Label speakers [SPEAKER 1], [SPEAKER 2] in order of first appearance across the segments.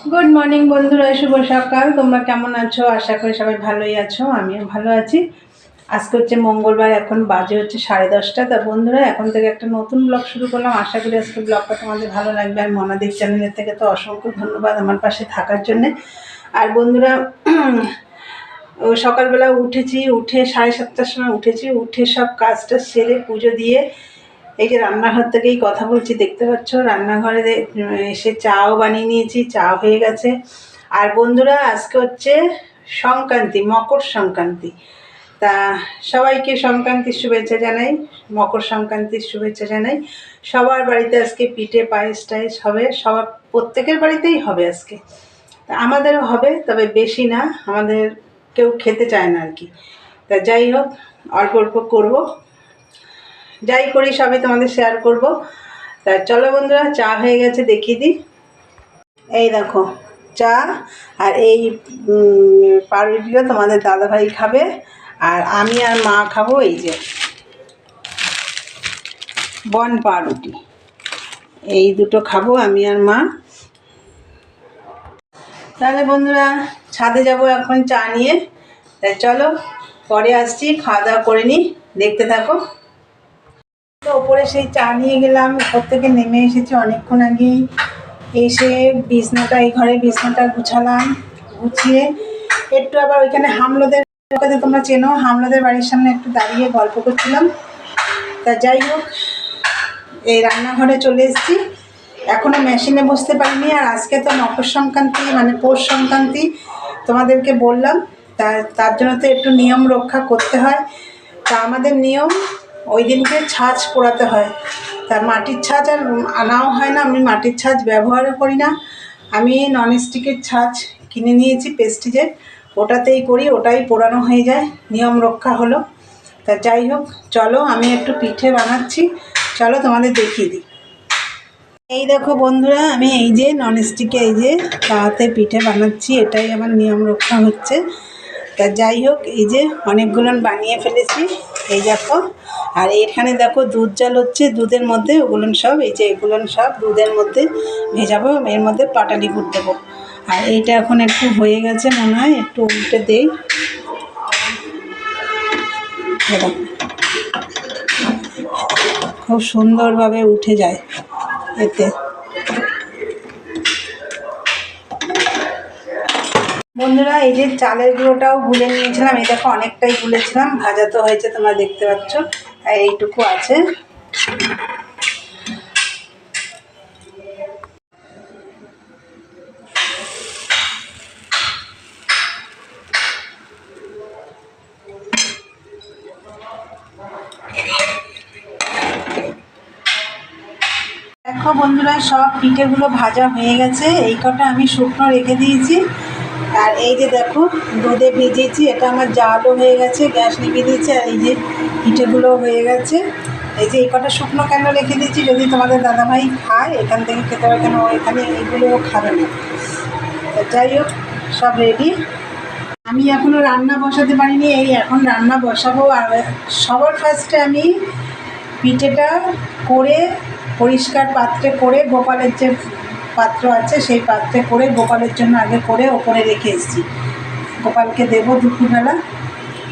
[SPEAKER 1] Good morning বন্ধুরা, শুভ সকাল। তোমরা কেমন আছো? আশা করি সবাই ভালোই আছো, আমিও ভালো আছি। আজকে হচ্ছে মঙ্গলবার, এখন বাজে হচ্ছে 10:30। তা বন্ধুরা, এখন থেকে একটা নতুন ব্লগ শুরু করলাম। আশা করি আজকে ব্লগটা তোমাদের ভালো লাগবে। আর মনাদের চ্যানেলের থেকে তো অসংখ্য ধন্যবাদ আমার পাশে থাকার জন্যে। আর বন্ধুরা, সকালবেলা উঠেছি, উঠে 7:30টার সময় উঠেছি, উঠে সব কাজটা সেরে পুজো দিয়ে এই যে রান্নাঘর থেকেই কথা বলছি, দেখতে পাচ্ছ। রান্নাঘরে এসে চাও বানিয়ে নিয়েছি, চা হয়ে গেছে। আর বন্ধুরা, আজকে হচ্ছে সংক্রান্তি, মকর সংক্রান্তি। তা সবাইকে সংক্রান্তির শুভেচ্ছা জানাই, মকর সংক্রান্তির শুভেচ্ছা জানাই। সবার বাড়িতে আজকে পিঠে পায়েস টায়েস হবে, সবার প্রত্যেকের বাড়িতেই হবে আজকে। তা আমাদেরও হবে, তবে বেশি না, আমাদের কেউ খেতে চায় না আর কি। তা যাই হোক, অল্প অল্প করবো, যাই করি সবই তোমাদের শেয়ার করব। তা চলো বন্ধুরা, চা হয়ে গেছে, দেখিয়ে দিই। এই দেখো চা, আর এই পাউরুটিটা তোমাদের দাদাভাই খাবে, আর আমি আর মা খাবো এই যে বন পাউরুটি। এই দুটো খাবো আমি আর মা। তাহলে বন্ধুরা, ছাদে যাব এখন চা নিয়ে। তাই চলো, পরে আসছি, খাওয়া দাওয়া করে নিই, দেখতে থাকো। তো ওপরে সেই চা নিয়ে গেলাম, উপর থেকে নেমে এসেছি অনেকক্ষণ আগেই। এসে বিছনাটা, এই ঘরে বিছনাটা গুছালাম, গুছিয়ে একটু আবার ওইখানে হামলদের কাছে, তোমরা চেনো, হামলদের বাড়ির সামনে একটু দাঁড়িয়ে গল্প করছিলাম। তা যাই হোক, এই রান্নাঘরে চলে এসেছি। এখনও মেশিনে বসতে পারিনি। আর আজকে তো মকর সংক্রান্তি, মানে পৌষ সংক্রান্তি, তোমাদেরকে বললাম। তার জন্য তো একটু নিয়ম রক্ষা করতে হয়। তা আমাদের নিয়ম, ওই দিনকে ছাঁচ পোড়াতে হয়। তা মাটির ছাঁচ আর আনাও হয় না, আমি মাটির ছাঁচ ব্যবহারও করি না। আমি ননস্টিকের ছাঁচ কিনে নিয়েছি, প্রেস্টিজের, ওটাতেই করি, ওটাই পোড়ানো হয়ে যায়, নিয়ম রক্ষা হলো। তা যাই হোক, চলো আমি একটু পিঠে বানাচ্ছি, চলো তোমাদের দেখিয়ে দিই। এই দেখো বন্ধুরা, আমি এই যে ননস্টিকে এই যে তাওয়াতে পিঠে বানাচ্ছি, এটাই আমার নিয়ম রক্ষা হচ্ছে। তা যাই হোক, এই যে অনেকগুলো বানিয়ে ফেলেছি, এই দেখো। আর এখানে দেখো দুধ জাল হচ্ছে, দুধের মধ্যে ওগুলো সব, এই যে এগুলো সব দুধের মধ্যে ভেজাবো, এর মধ্যে পাটালি গুড় দেবো। আর এইটা এখন একটু হয়ে গেছে মনে হয়, একটু উল্টে দেই। খুব সুন্দরভাবে উঠে যায় এতে। বন্ধুরা, এই যে চালের গুঁড়োটাও গুলে নিয়েছিলাম, এই দেখো অনেকটাই গুলেছিলাম, ভাজা তো হয়েছে তোমরা দেখতে পাচ্ছ, আর এইটুকু আছে। দেখো বন্ধুরা, সব পিঠেগুলো ভাজা হয়ে গেছে, এই কটা আমি শুকনো রেখে দিয়েছি। আর এই যে দেখো দুধে ভেজেছি, এটা আমার জালও হয়ে গেছে, গ্যাস নিভিয়ে দিয়েছি। আর এই যে পিঠেগুলো হয়ে গেছে, এই যে এই কটা শুকনো কেন রেখে দিয়েছি, যদি তোমাদের দাদাভাই খায় এখান থেকে খেতে হবে, কেন এখানে এইগুলোও খাবে না। যাই হোক, সব রেডি। আমি এখনও রান্না বসাতে পারিনি, এই এখন রান্না বসাবো। আর সবার ফার্স্টে আমি পিঠেটা করে পরিষ্কার পাত্রে করে, গোপালের যে পাত্র আছে সেই পাত্রে করে, গোপালের জন্য আগে করে ওপরে রেখে এসেছি, গোপালকে দেবো দুপুরবেলা।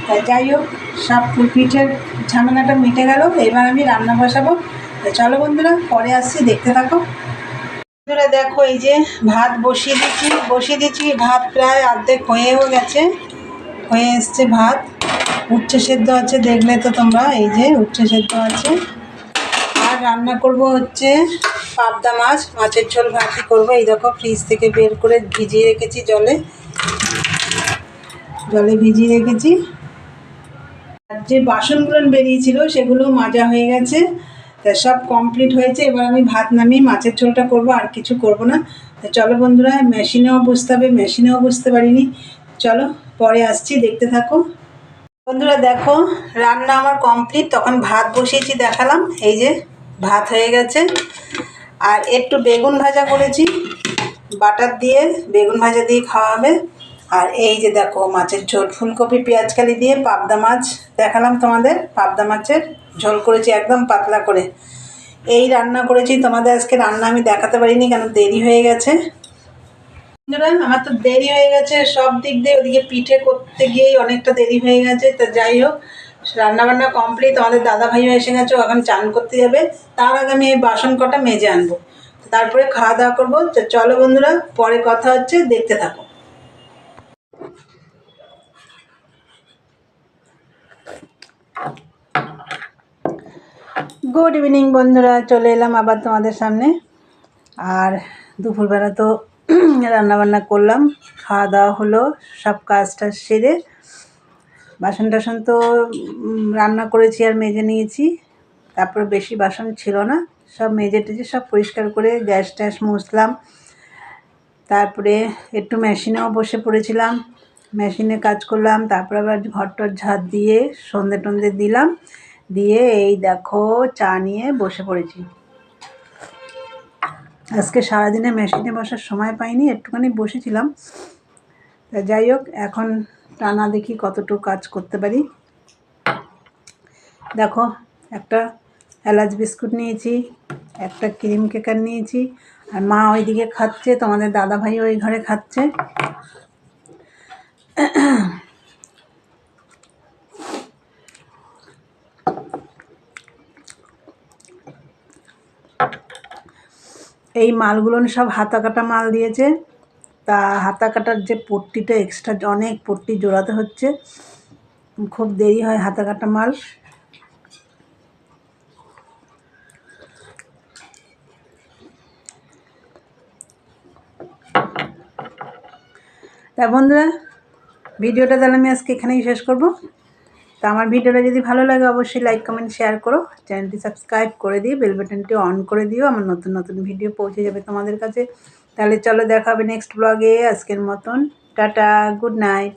[SPEAKER 1] তাই যাই হোক, সব পিঠের ঝামেলাটা মিটে গেল, এবার আমি রান্না বসাবো। চলো বন্ধুরা, পরে আসছি, দেখতে থাকো। বন্ধুরা দেখো, এই যে ভাত বসিয়ে দিচ্ছি, ভাত প্রায় অর্ধেক হয়েও গেছে, হয়ে এসছে ভাত। উচ্ছে সেদ্ধ আছে, দেখলে তো তোমরা, এই যে উচ্ছে সেদ্ধ আছে। আর রান্না করব হচ্ছে পাবদা মাছ, মাছের ঝোল ভাজি করব। এই দেখো ফ্রিজ থেকে বের করে ভিজিয়ে রেখেছি, জলে ভিজিয়ে রেখেছি। আর যে বাসনগুলো বেরিয়েছিল সেগুলো মাজা হয়ে গেছে, তা সব কমপ্লিট হয়েছে। এবার আমি ভাত নামিয়ে মাছের ঝোলটা করব, আর কিছু করব না। তা চলো বন্ধুরা, মেশিনেও বুঝতে হবে, মেশিনেও বুঝতে পারিনি, চলো পরে আসছি, দেখতে থাকো। বন্ধুরা দেখো, রান্না আমার কমপ্লিট, তখন ভাত বসিয়েছি দেখালাম, এই যে ভাত হয়ে গেছে। আর একটু বেগুন ভাজা করেছি, বাটার দিয়ে বেগুন ভাজা দিয়ে খাওয়া হবে। আর এই যে দেখো মাছের ঝোল, ফুলকপি পেঁয়াজকালি দিয়ে পাবদা মাছ দেখালাম তোমাদের, পাবদা মাছের ঝোল করেছি একদম পাতলা করে। এই রান্না করেছি তোমাদের। আজকে রান্না আমি দেখাতে পারিনি, কেন দেরি হয়ে গেছে। বন্ধুরা আমার তো দেরি হয়ে গেছে সব দিক দিয়ে, ওদিকে পিঠে করতে গিয়েই অনেকটা দেরি হয়ে গেছে। তা যাই হোক, রান্নাবান্না কমপ্লিট, আমাদের দাদা ভাইও এসে গেছে, এখন চান করতে যাবে। তার আগে আমি এই বাসন কটা মেজে আনবো, তারপরে খাওয়া দাওয়া করবো। চলো বন্ধুরা, পরে কথা হচ্ছে, দেখতে থাকো। গুড ইভিনিং বন্ধুরা, চলে এলাম আবার তোমাদের সামনে। আর দুপুরবেলা তো রান্নাবান্না করলাম, খাওয়া দাওয়া হলো, সব কাজটা সেরে বাসন টাসন তো রান্না করেছি আর মেজে নিয়েছি। তারপরে বেশি বাসন ছিল না, সব মেজে টেজে সব পরিষ্কার করে গ্যাস ট্যাস মুছলাম। তারপরে একটু মেশিনেও বসে পড়েছিলাম, মেশিনে কাজ করলাম। তারপরে আবার ঘরটর ঝাঁট দিয়ে সন্ধে টন্ধে দিলাম, দিয়ে এই দেখো চা নিয়ে বসে পড়েছি। আজকে সারাদিনে মেশিনে বসার সময় পাইনি, একটুখানি বসেছিলাম। তা যাই হোক, এখন টানা দেখি কতটুকু কাজ করতে পারি। দেখো, একটা এলাচ বিস্কুট নিয়েছি, একটা ক্রিম কেকার নিয়েছি, আর মা ওইদিকে খাচ্ছে, তোমাদের দাদা ভাই ওই ঘরে খাচ্ছে। এই মালগুলো সব হাতা কাটা মাল দিয়েছে। তা হাতা কাটার যে পট্টিটা এক্সট্রা অনেক পট্টি জোড়াতে হচ্ছে, খুব দেরি হয় হাতা কাটা মাল। তা বন্ধুরা, ভিডিওটা তাহলে আমি আজকে এখানেই শেষ করব। তা আমার ভিডিওটা যদি ভালো লাগে অবশ্যই লাইক কমেন্ট শেয়ার করো, চ্যানেলটি সাবস্ক্রাইব করে দিয়ে বেল বাটনটি অন করে দিও, আমার নতুন নতুন ভিডিও পৌঁছে যাবে তোমাদের কাছে। তাহলে চলো, দেখা হবে নেক্সট ব্লগে। আজকের মতন টাটা, গুড নাইট।